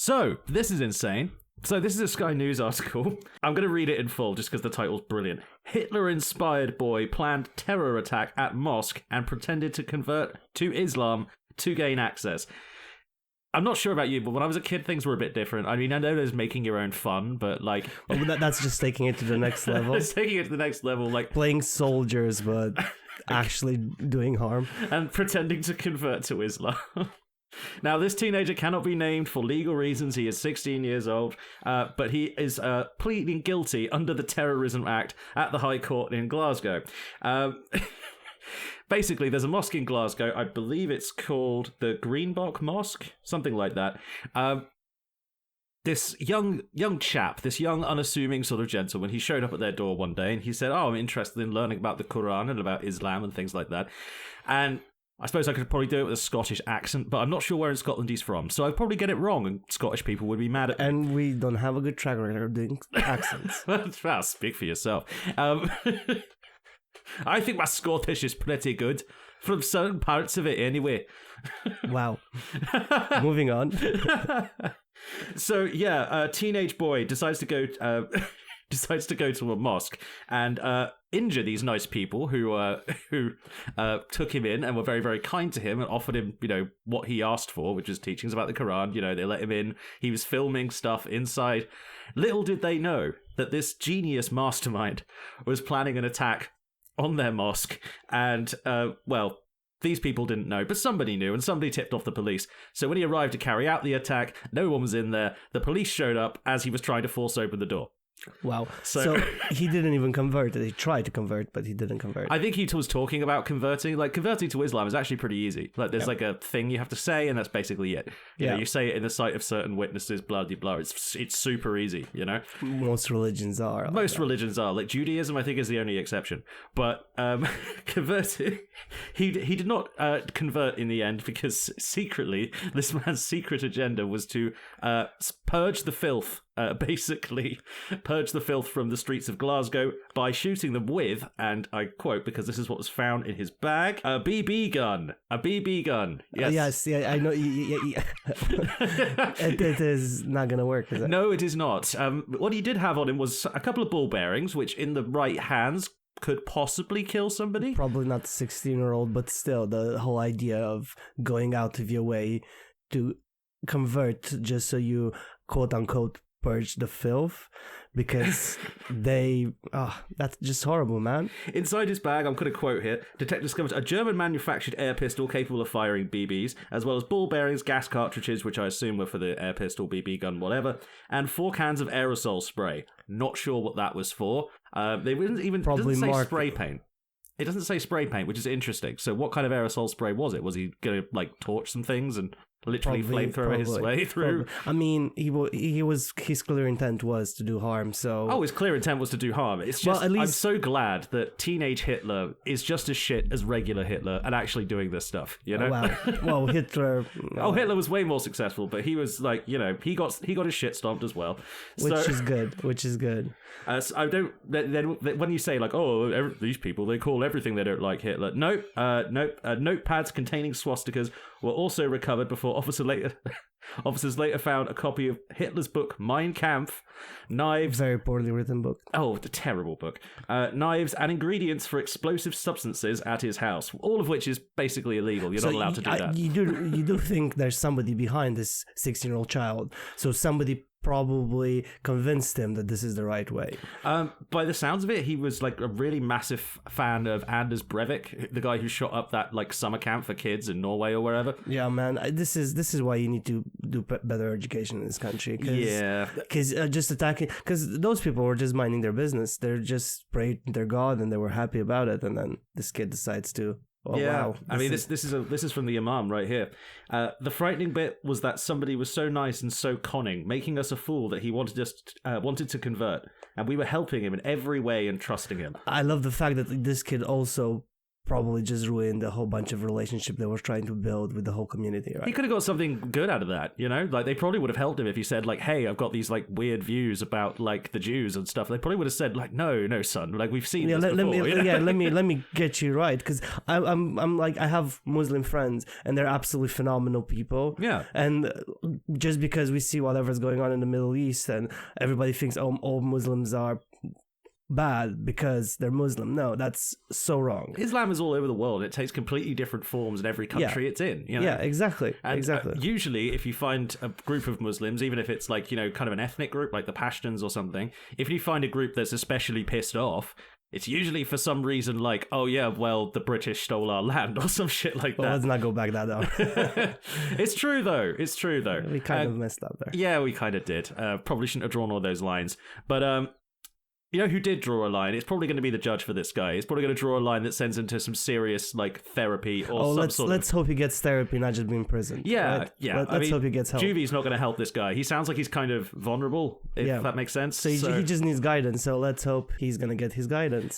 So, this is insane. So this is a Sky News article. I'm going to read it in full just because the title's brilliant. Hitler-inspired boy planned terror attack at mosque and pretended to convert to Islam to gain access. I'm not sure about you, but when I was a kid, things were a bit different. I mean, I know there's making your own fun, but like... Well, that's just taking it to the next level. It's taking it to the next level, like... Playing soldiers, but actually doing harm. And pretending to convert to Islam. Now, this teenager cannot be named for legal reasons. He is 16 years old, but he is pleading guilty under the Terrorism Act at the High Court in Glasgow. Basically, there's a mosque in Glasgow. I believe it's called the Greenbock Mosque, something like that. This young chap, this young unassuming sort of gentleman, he showed up at their door one day and he said, "Oh, I'm interested in learning about the Quran and about Islam and things like that." And I suppose I could probably do it with a Scottish accent, but I'm not sure where in Scotland he's from. So I'd probably get it wrong, and Scottish people would be mad at me. And we don't have a good track record of doing accents. Well, speak for yourself. I think my Scottish is pretty good, from certain parts of it anyway. Wow. Moving on. So, yeah, a teenage boy decides to go to a mosque and injure these nice people who took him in and were very, very kind to him and offered him, what he asked for, which was teachings about the Quran. They let him in. He was filming stuff inside. Little did they know that this genius mastermind was planning an attack on their mosque. And, these people didn't know, but somebody knew, and somebody tipped off the police. So when he arrived to carry out the attack, no one was in there. The police showed up as he was trying to force open the door. Wow. So he didn't even convert. He tried to convert, but he didn't convert. I think he was talking about converting. Like, converting to Islam is actually pretty easy. Like, there's like a thing you have to say, and that's basically it. You know, you say it in the sight of certain witnesses, blah, blah, blah. It's super easy, Most religions are. Religions are. Like, Judaism, I think, is the only exception. But converting... He did not convert in the end because secretly, this man's secret agenda was to purge the filth. Basically purge the filth from the streets of Glasgow by shooting them with, and I quote because this is what was found in his bag, a BB gun. A BB gun. Yes. Yes, I know. It is not going to work, is it? No, it is not. What he did have on him was a couple of ball bearings, which in the right hands could possibly kill somebody. Probably not the 16-year-old, but still, the whole idea of going out of your way to convert just so you, quote-unquote, purge the filth, because that's just horrible, man. Inside his bag, I'm going to quote here, detectives discovered a German-manufactured air pistol capable of firing BBs, as well as ball bearings, gas cartridges, which I assume were for the air pistol, BB gun, whatever, and 4 cans of aerosol spray. Not sure what that was for. They didn't even Probably it doesn't say spray paint. It doesn't say spray paint, which is interesting. So what kind of aerosol spray was it? Was he going to, torch some things and literally flamethrower his way through? I mean, his clear intent was to do harm, so... Oh, his clear intent was to do harm. It's just, at least... I'm so glad that teenage Hitler is just as shit as regular Hitler and actually doing this stuff, Oh, wow. Well, Hitler... Hitler was way more successful, but he was he got his shit stomped as well. Which is good. So I don't... When you say, these people, they call everything they don't like Hitler. Nope. Notepads containing swastikas were also recovered before officers later found a copy of Hitler's book Mein Kampf, knives... Very poorly written book. Oh, the terrible book. Knives and ingredients for explosive substances at his house, all of which is basically illegal. You're not allowed to do that. You do think there's somebody behind this 16-year-old child, so somebody probably convinced him that this is the right way. By the sounds of it, he was a really massive fan of Anders Breivik, the guy who shot up that summer camp for kids in Norway or wherever. Yeah, man, this is why you need to do better education in this country. Because just attacking, because those people were just minding their business. They're just prayed to their God and they were happy about it, and then this kid decides to. Oh, yeah, wow. I mean, this is from the Imam right here. The frightening bit was that somebody was so nice and so conning, making us a fool that he wanted to convert, and we were helping him in every way and trusting him. I love the fact that this kid also probably just ruined a whole bunch of relationship they were trying to build with the whole community, He right? could have got something good out of that, you know? Like, they probably would have helped him if he said, like, hey, I've got these, like, weird views about, like, the Jews and stuff. They probably would have said, like, no, son, like, we've seen this before. Let me get you right, because I'm like, I have Muslim friends, and they're absolutely phenomenal people. Yeah. And just because we see whatever's going on in the Middle East, and everybody thinks, oh, all Muslims are bad because they're Muslim. No, that's so wrong. Islam is all over the world. It takes completely different forms in every country it's in. You know? Yeah, exactly. And, exactly. Usually, if you find a group of Muslims, even if it's like, you know, kind of an ethnic group, like the Pashtuns or something, if you find a group that's especially pissed off, it's usually for some reason like, oh yeah, well, the British stole our land or some shit like Well, that. let's not go back that down. It's true though. We kind of messed up there. Yeah, we kind of did. Probably shouldn't have drawn all those lines. But you know who did draw a line? It's probably going to be the judge for this guy. He's probably going to draw a line that sends him to some serious like therapy or let's hope he gets therapy, not just be in prison. Yeah, right? yeah. Let's hope he gets help. Juvie's not going to help this guy. He sounds like he's kind of vulnerable, if that makes sense. So he just needs guidance. So let's hope he's going to get his guidance.